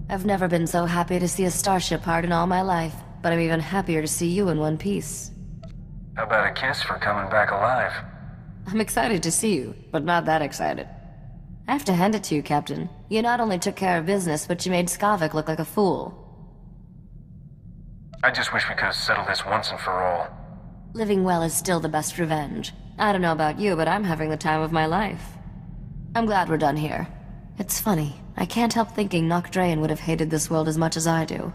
I've never been so happy to see a starship part in all my life, but I'm even happier to see you in one piece. How about a kiss for coming back alive? I'm excited to see you, but not that excited. I have to hand it to you, Captain. You not only took care of business, but you made Skavik look like a fool. I just wish we could have settled this once and for all. Living well is still the best revenge. I don't know about you, but I'm having the time of my life. I'm glad we're done here. It's funny, I can't help thinking Nock Draen would have hated this world as much as I do.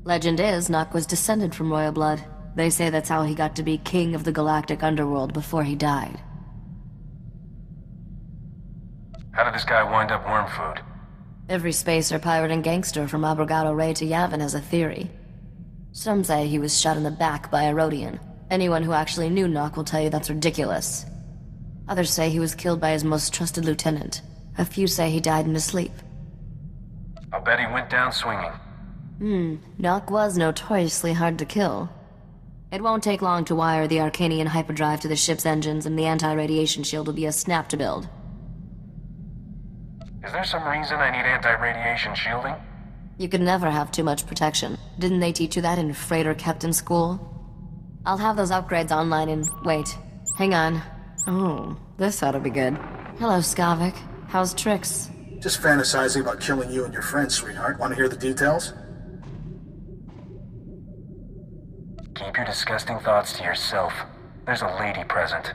Legend is, Nock was descended from royal blood. They say that's how he got to be king of the galactic underworld before he died. How did this guy wind up worm food? Every spacer, pirate, and gangster from Abrogado Ray to Yavin has a theory. Some say he was shot in the back by a Rhodian. Anyone who actually knew Nock will tell you that's ridiculous. Others say he was killed by his most trusted lieutenant. A few say he died in his sleep. I'll bet he went down swinging. Nock was notoriously hard to kill. It won't take long to wire the Arcanian hyperdrive to the ship's engines, and the anti-radiation shield will be a snap to build. Is there some reason I need anti-radiation shielding? You could never have too much protection. Didn't they teach you that in freighter captain school? I'll have those upgrades online in... wait. Hang on. Oh, this ought to be good. Hello, Skavik. How's Trix? Just fantasizing about killing you and your friends, sweetheart. Want to hear the details? Keep your disgusting thoughts to yourself. There's a lady present.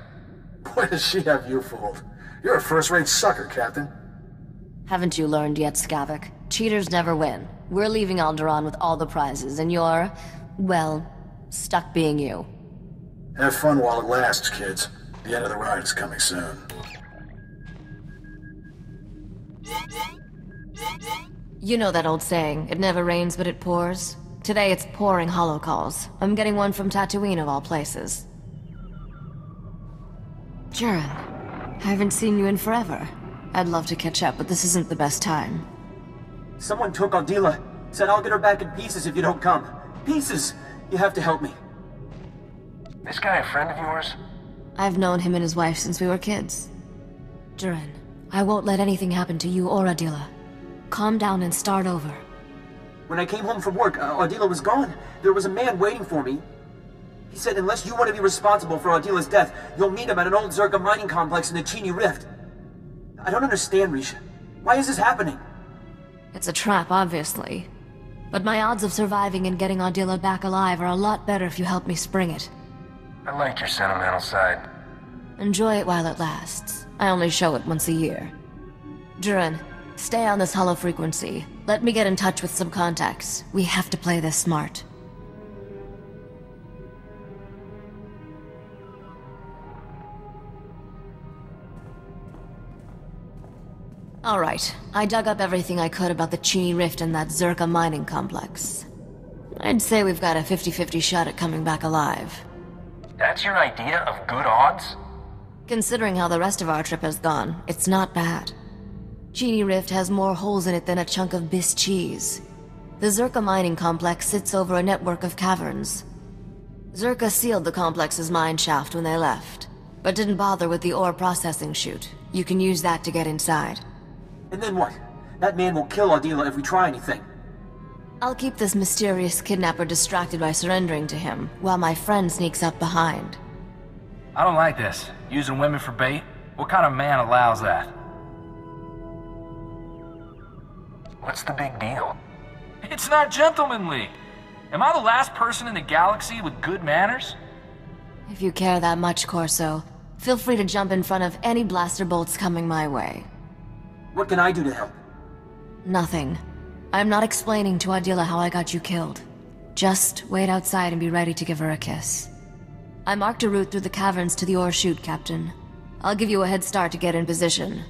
Boy, does she have you fooled. You're a first-rate sucker, Captain. Haven't you learned yet, Skavik? Cheaters never win. We're leaving Alderaan with all the prizes, and you're... well, stuck being you. Have fun while it lasts, kids. The end of the ride is coming soon. You know that old saying, it never rains but it pours? Today it's pouring holocalls. I'm getting one from Tattooine of all places. Jiren, I haven't seen you in forever. I'd love to catch up, but this isn't the best time. Someone took Adila. Said I'll get her back in pieces if you don't come. Pieces! You have to help me. This guy a friend of yours? I've known him and his wife since we were kids. Jiren, I won't let anything happen to you or Adila. Calm down and start over. When I came home from work, Adila was gone. There was a man waiting for me. He said unless you want to be responsible for Adila's death, you'll meet him at an old Zerka mining complex in the Chini Rift. I don't understand, Risha. Why is this happening? It's a trap, obviously. But my odds of surviving and getting Adila back alive are a lot better if you help me spring it. I like your sentimental side. Enjoy it while it lasts. I only show it once a year. Jiren, stay on this hollow frequency. Let me get in touch with some contacts. We have to play this smart. Alright, I dug up everything I could about the Chini Rift and that Zerka mining complex. I'd say we've got a 50-50 shot at coming back alive. That's your idea of good odds? Considering how the rest of our trip has gone, it's not bad. Chini Rift has more holes in it than a chunk of Biss cheese. The Zerka mining complex sits over a network of caverns. Zerka sealed the complex's mine shaft when they left, but didn't bother with the ore processing chute. You can use that to get inside. And then what? That man will kill Adila if we try anything. I'll keep this mysterious kidnapper distracted by surrendering to him, while my friend sneaks up behind. I don't like this. Using women for bait? What kind of man allows that? What's the big deal? It's not gentlemanly. Am I the last person in the galaxy with good manners? If you care that much, Corso, feel free to jump in front of any blaster bolts coming my way. What can I do to help? Nothing. I'm not explaining to Adila how I got you killed. Just wait outside and be ready to give her a kiss. I marked a route through the caverns to the ore chute, Captain. I'll give you a head start to get in position.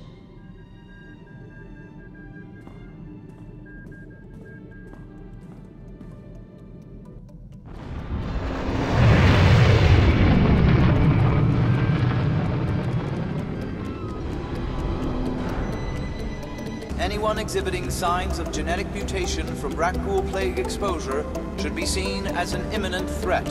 Anyone exhibiting signs of genetic mutation from Rakghoul plague exposure should be seen as an imminent threat.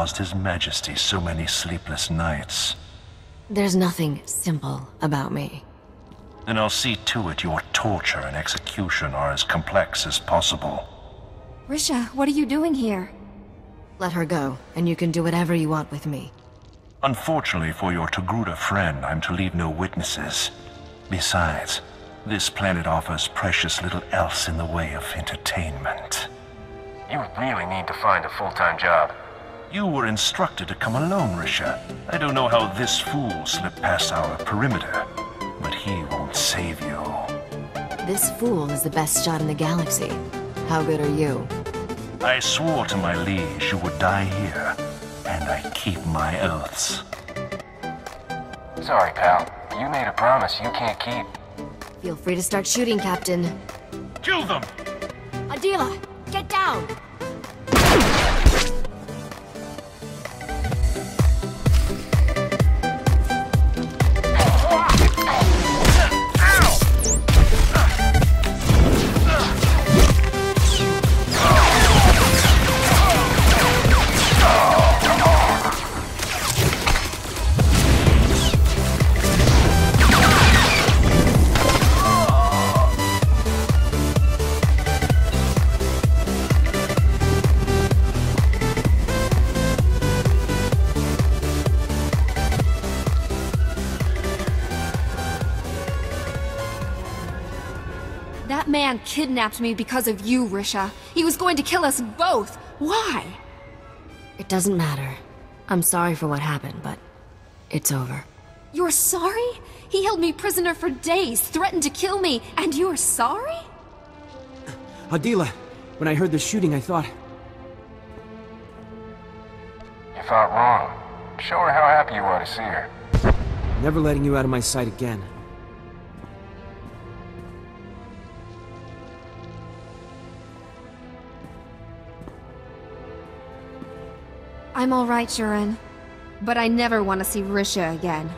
caused His Majesty so many sleepless nights. There's nothing simple about me. Then I'll see to it your torture and execution are as complex as possible. Risha, what are you doing here? Let her go, and you can do whatever you want with me. Unfortunately for your Togruta friend, I'm to leave no witnesses. Besides, this planet offers precious little else in the way of entertainment. You really need to find a full-time job. You were instructed to come alone, Risha. I don't know how this fool slipped past our perimeter, but he won't save you. This fool is the best shot in the galaxy. How good are you? I swore to my liege you would die here, and I keep my oaths. Sorry, pal. You made a promise you can't keep. Feel free to start shooting, Captain. Kill them! Adila, get down! That man kidnapped me because of you, Risha. He was going to kill us both. Why? It doesn't matter. I'm sorry for what happened, but it's over. You're sorry? He held me prisoner for days, threatened to kill me, and you're sorry? Adila, when I heard the shooting, I thought... You thought wrong. Show her how happy you are to see her. Never letting you out of my sight again. I'm alright, Jurin. But I never want to see Risha again.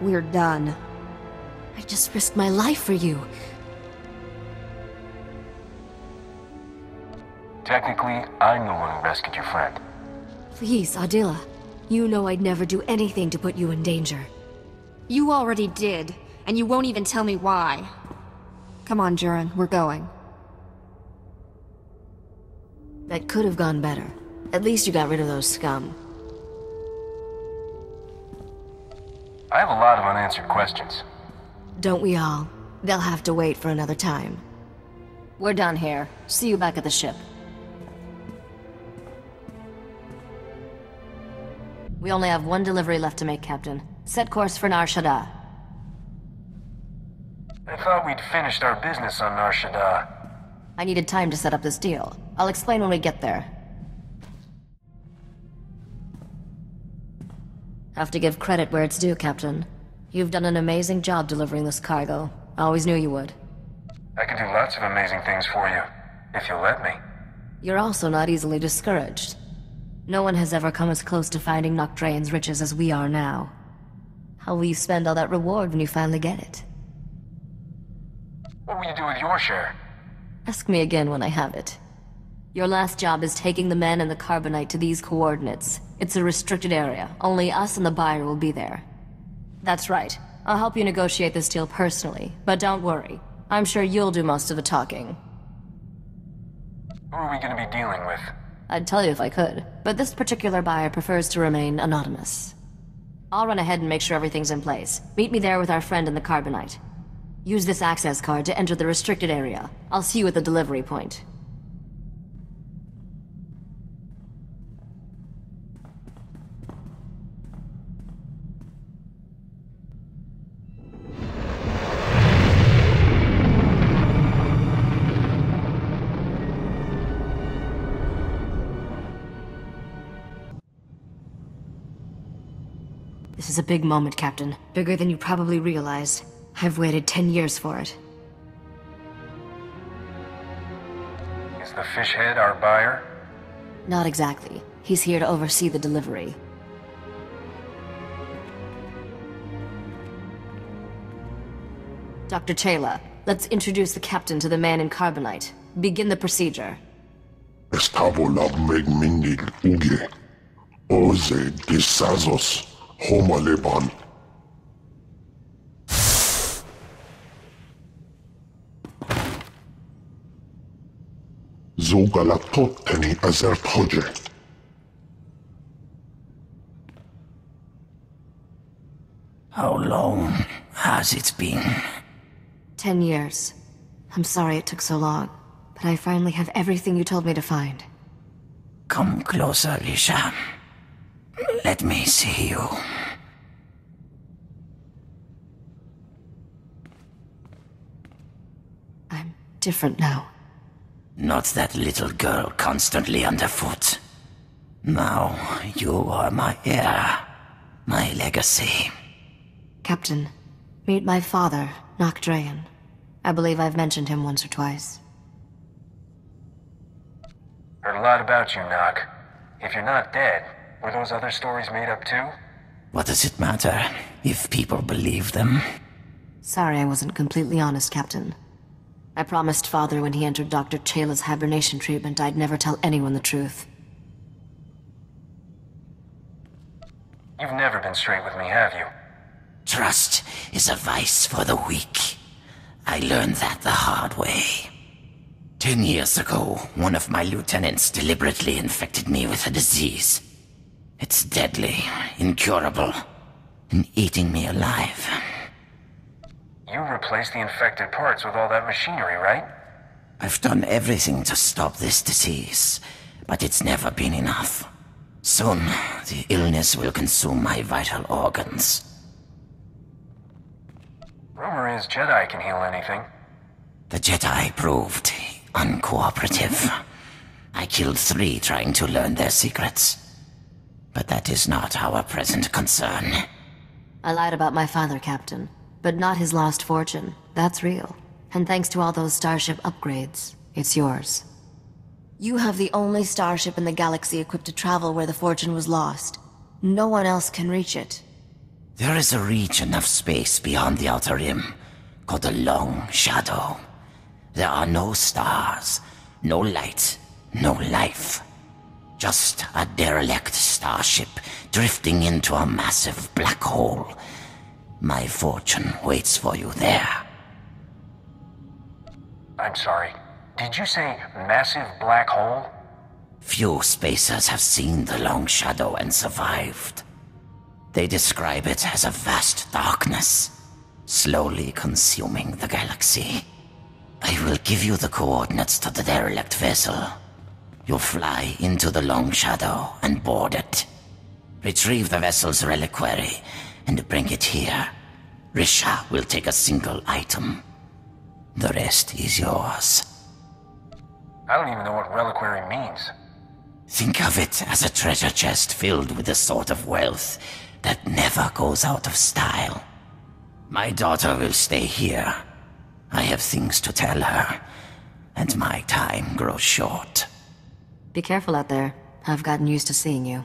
We're done. I just risked my life for you. Technically, I'm the one who rescued your friend. Please, Adila. You know I'd never do anything to put you in danger. You already did, and you won't even tell me why. Come on, Jurin, we're going. That could have gone better. At least you got rid of those scum. I have a lot of unanswered questions. Don't we all? They'll have to wait for another time. We're done here. See you back at the ship. We only have one delivery left to make, Captain. Set course for Nar Shaddaa. I thought we'd finished our business on Nar Shaddaa. I needed time to set up this deal. I'll explain when we get there. Have to give credit where it's due, Captain. You've done an amazing job delivering this cargo. I always knew you would. I can do lots of amazing things for you, if you'll let me. You're also not easily discouraged. No one has ever come as close to finding Noctrane's riches as we are now. How will you spend all that reward when you finally get it? What will you do with your share? Ask me again when I have it. Your last job is taking the men and the carbonite to these coordinates. It's a restricted area. Only us and the buyer will be there. That's right. I'll help you negotiate this deal personally, but don't worry. I'm sure you'll do most of the talking. Who are we going to be dealing with? I'd tell you if I could, but this particular buyer prefers to remain anonymous. I'll run ahead and make sure everything's in place. Meet me there with our friend in the carbonite. Use this access card to enter the restricted area. I'll see you at the delivery point. This is a big moment, Captain. Bigger than you probably realized. I've waited 10 years for it. Is the fish head our buyer? Not exactly. He's here to oversee the delivery. Dr. Taylor, let's introduce the captain to the man in carbonite. Begin the procedure. Estavo lab meg mindig uge. Oze disazos homaleban. Zogalatteni ezert hoje. How long has it been? 10 years. I'm sorry it took so long, but I finally have everything you told me to find. Come closer, Risha. Let me see you. I'm different now. Not that little girl constantly underfoot. Now you are my heir, my legacy. Captain, meet my father, Nocdrayan. I believe I've mentioned him once or twice. Heard a lot about you, Nock. If you're not dead, were those other stories made up too? What does it matter if people believe them? Sorry I wasn't completely honest, Captain. I promised Father when he entered Dr. Chayla's hibernation treatment I'd never tell anyone the truth. You've never been straight with me, have you? Trust is a vice for the weak. I learned that the hard way. 10 years ago, one of my lieutenants deliberately infected me with a disease. It's deadly, incurable, and eating me alive. You replaced the infected parts with all that machinery, right? I've done everything to stop this disease, but it's never been enough. Soon, the illness will consume my vital organs. Rumor is Jedi can heal anything. The Jedi proved uncooperative. I killed 3 trying to learn their secrets. But that is not our present concern. I lied about my father, Captain. But not his lost fortune. That's real. And thanks to all those starship upgrades, it's yours. You have the only starship in the galaxy equipped to travel where the fortune was lost. No one else can reach it. There is a region of space beyond the Outer Rim, called the Long Shadow. There are no stars, no light, no life. Just a derelict starship drifting into a massive black hole. My fortune waits for you there. I'm sorry. Did you say massive black hole? Few spacers have seen the Long Shadow and survived. They describe it as a vast darkness, slowly consuming the galaxy. I will give you the coordinates to the derelict vessel. You'll fly into the Long Shadow and board it. Retrieve the vessel's reliquary and bring it here. Risha will take a single item. The rest is yours. I don't even know what reliquary means. Think of it as a treasure chest filled with the sort of wealth that never goes out of style. My daughter will stay here. I have things to tell her, and my time grows short. Be careful out there. I've gotten used to seeing you.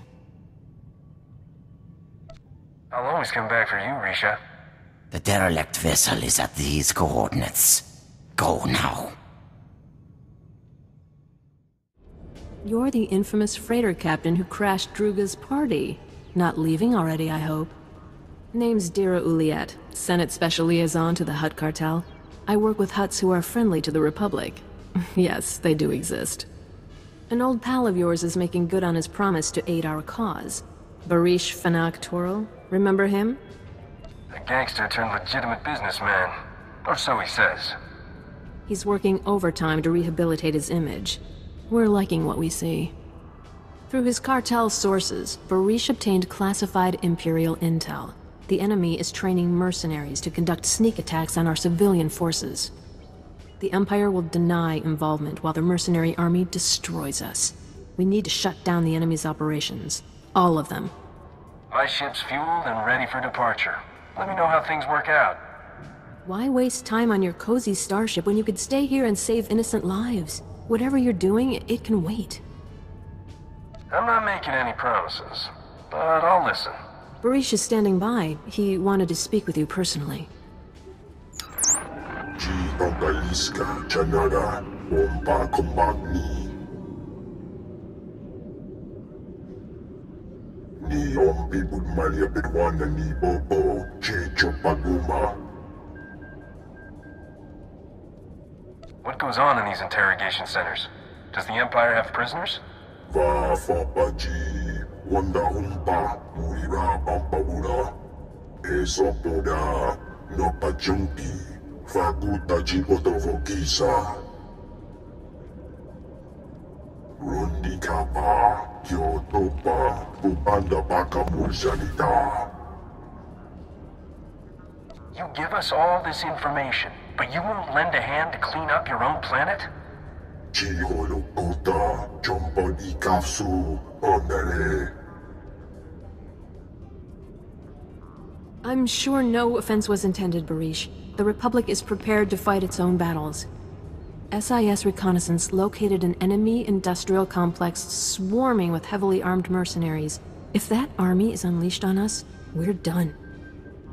I'll always come back for you, Risha. The derelict vessel is at these coordinates. Go now. You're the infamous freighter captain who crashed Druga's party. Not leaving already, I hope. Name's Dira Uliet, Senate Special Liaison to the Hutt Cartel. I work with Hutts who are friendly to the Republic. Yes, they do exist. An old pal of yours is making good on his promise to aid our cause. Barish Fanak Toro, remember him? A gangster turned legitimate businessman. Or so he says. He's working overtime to rehabilitate his image. We're liking what we see. Through his cartel sources, Barish obtained classified Imperial intel. The enemy is training mercenaries to conduct sneak attacks on our civilian forces. The Empire will deny involvement while the mercenary army destroys us. We need to shut down the enemy's operations. All of them. My ship's fueled and ready for departure. Let me know how things work out. Why waste time on your cozy starship when you could stay here and save innocent lives? Whatever you're doing, it can wait. I'm not making any promises, but I'll listen. Barish is standing by. He wanted to speak with you personally. Malia Bidwana ni Bobo, Chopaguma. What goes on in these interrogation centers? Does the Empire have prisoners? Va Fabaji, Wanda Humpa, Murira Pampabura, Esopoda, Nopa Jumpi, Faguta Jibotofokisa. Rundi Kapa, Kyotopa, Bubanda Baka Mursanita. You give us all this information, but you won't lend a hand to clean up your own planet? Chiholokota, Chompodi Kafsu, Ondere. I'm sure no offense was intended, Barish. The Republic is prepared to fight its own battles. SIS reconnaissance located an enemy industrial complex swarming with heavily armed mercenaries. If that army is unleashed on us, we're done.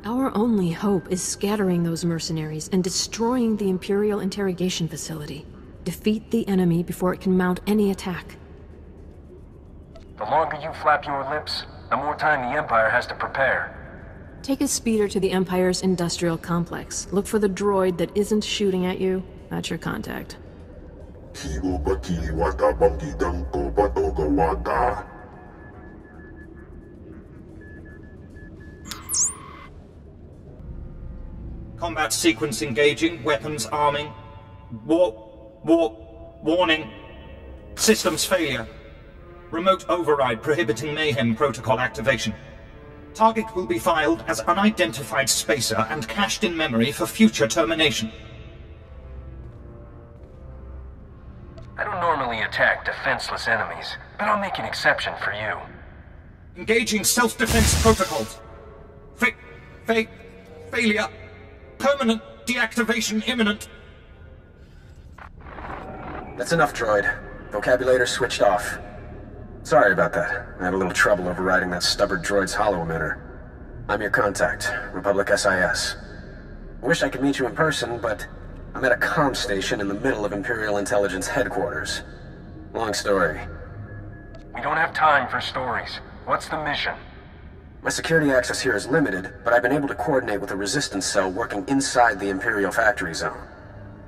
Our only hope is scattering those mercenaries and destroying the Imperial interrogation facility. Defeat the enemy before it can mount any attack. The longer you flap your lips, the more time the Empire has to prepare. Take a speeder to the Empire's industrial complex. Look for the droid that isn't shooting at you. That's your contact. Combat sequence engaging, weapons arming. Warning. Systems failure. Remote override prohibiting mayhem protocol activation. Target will be filed as unidentified spacer and cached in memory for future termination. I don't normally attack defenseless enemies, but I'll make an exception for you. Engaging self-defense protocols. Failure. Permanent deactivation imminent. That's enough, droid. Vocabulator switched off. Sorry about that. I had a little trouble overriding that stubborn droid's holo emitter. I'm your contact, Republic SIS. I wish I could meet you in person, but I'm at a comm station in the middle of Imperial Intelligence headquarters. Long story. We don't have time for stories. What's the mission? My security access here is limited, but I've been able to coordinate with a resistance cell working inside the Imperial factory zone.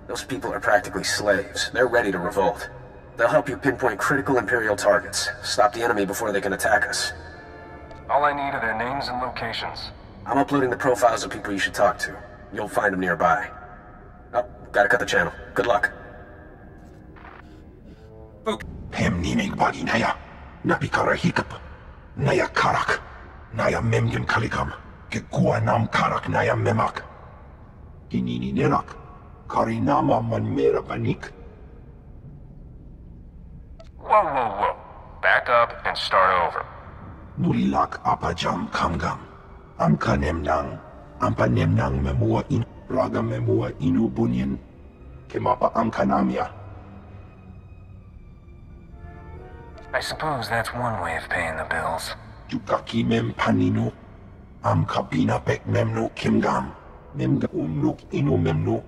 Those people are practically slaves. They're ready to revolt. They'll help you pinpoint critical Imperial targets, stop the enemy before they can attack us. All I need are their names and locations. I'm uploading the profiles of people you should talk to. You'll find them nearby. Oh, gotta cut the channel. Good luck. Pemninig bagi naya, napikara hikap, naya karak, naya memgen kalikam, ke nam karak naya memak. Kinini nerak, karinama man mera panik. Whoa. Back up and start over. Nulilak apajam kamgam. Amka nemnang. Ampa nemnang memua in raga memua inu bunyan. Kemapa amka namia. I suppose that's one way of paying the bills. Jukaki mem paninu. Amka bina pek memnu kimgam. Memga umnuk inu memnu.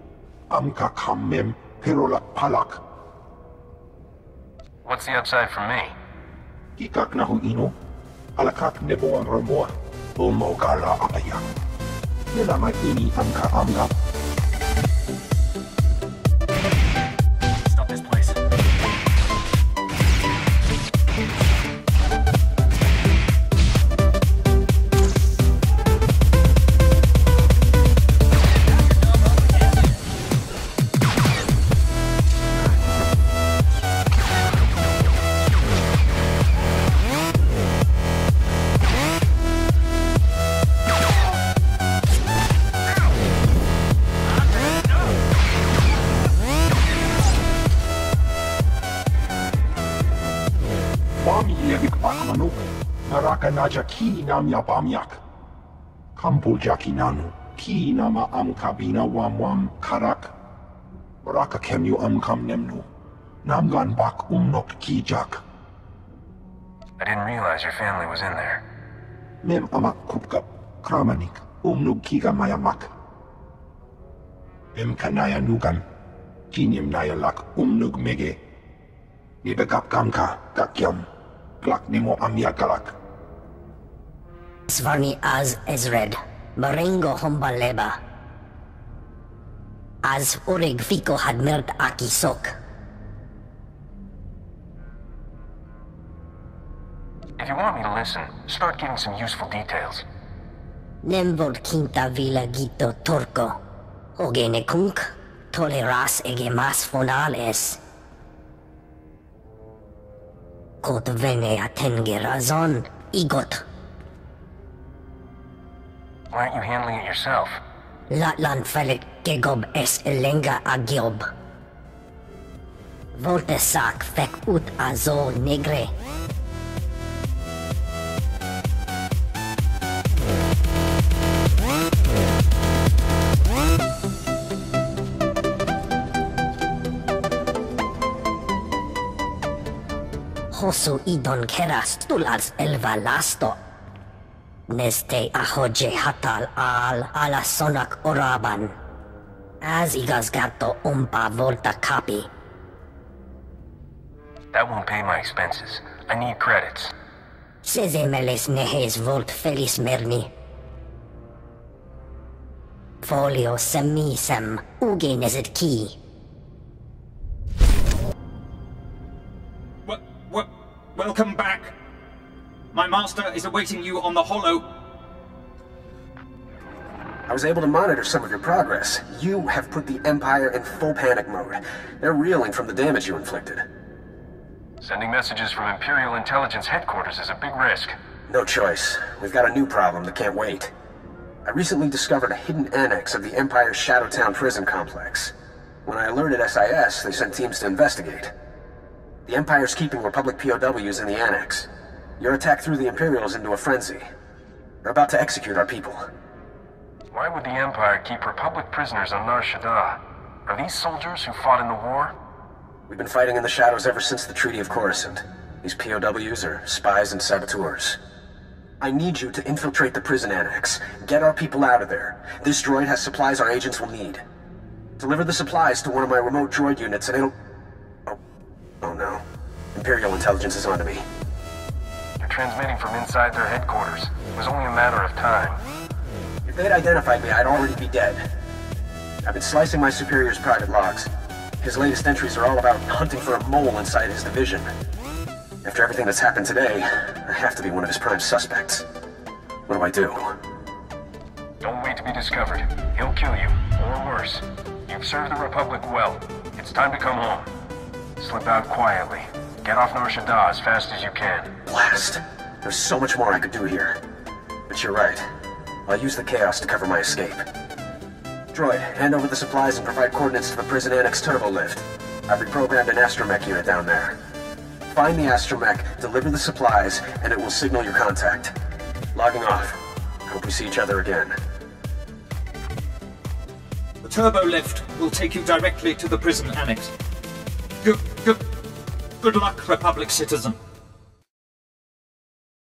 Amka kam mem perolak palak. What's the upside for me? Kikak nahu inu. Alakak nebo ang ramoa. Ulmo gala apaya. Nilama ini amka amga. Stop this place. Naja ki nam ya bamyak. Kampul jakinanu. Ki nama am kabina wam karak. Raka kemyu am kam nemnu. Namgan bak umnok ki jak. I didn't realize your family was in there. Mem amak kupkap. Kramanik. Umnuk kiga mayamak. Mem kanaya nugan. Kinim naya lak umnuk mege. Nibekap kamka kakyam. Glak nemo amya galak. Svarni az Ezred, Marengo Hombaleba. Az Urig Fico had mirt Aki Sok. If you want me to listen, start giving some useful details. Nemvod Quinta Villa Gito Turco. Ogene Kunk, toleras ege mas fonales. Kot vene atenge razon, igot. Why aren't you handling it yourself? Latlan felit gegob es elenga agiob. Volte sak fek ut azo negre. Hosu idon keras tulals elva lasto. Neste ahoje hatal ala sonak oraban. As igas gato umpa volta copy. That won't pay my expenses. I need credits. Sezemeles nehes volt felis merni. Folio semisem uge neset ki. Welcome back. My master is awaiting you on the Hollow. I was able to monitor some of your progress. You have put the Empire in full panic mode. They're reeling from the damage you inflicted. Sending messages from Imperial Intelligence Headquarters is a big risk. No choice. We've got a new problem that can't wait. I recently discovered a hidden annex of the Empire's Shadowtown prison complex. When I alerted SIS, they sent teams to investigate. The Empire's keeping Republic POWs in the annex. Your attack threw the Imperials into a frenzy. They're about to execute our people. Why would the Empire keep Republic prisoners on Nar Shaddaa? Are these soldiers who fought in the war? We've been fighting in the shadows ever since the Treaty of Coruscant. These POWs are spies and saboteurs. I need you to infiltrate the prison annex. Get our people out of there. This droid has supplies our agents will need. Deliver the supplies to one of my remote droid units and it'll... Oh no. Imperial Intelligence is onto me. You're transmitting from inside their headquarters. It was only a matter of time. If they'd identified me, I'd already be dead. I've been slicing my superior's private logs. His latest entries are all about hunting for a mole inside his division. After everything that's happened today, I have to be one of his prime suspects. What do I do? Don't wait to be discovered. He'll kill you, or worse. You've served the Republic well. It's time to come home. Slip out quietly. Get off Nar Shaddaa as fast as you can. Blast! There's so much more I could do here. But you're right. I'll use the chaos to cover my escape. Droid, hand over the supplies and provide coordinates to the prison annex turbo lift. I've reprogrammed an astromech unit down there. Find the astromech, deliver the supplies, and it will signal your contact. Logging off. Hope we see each other again. The turbo lift will take you directly to the prison annex. Good luck, Republic citizen.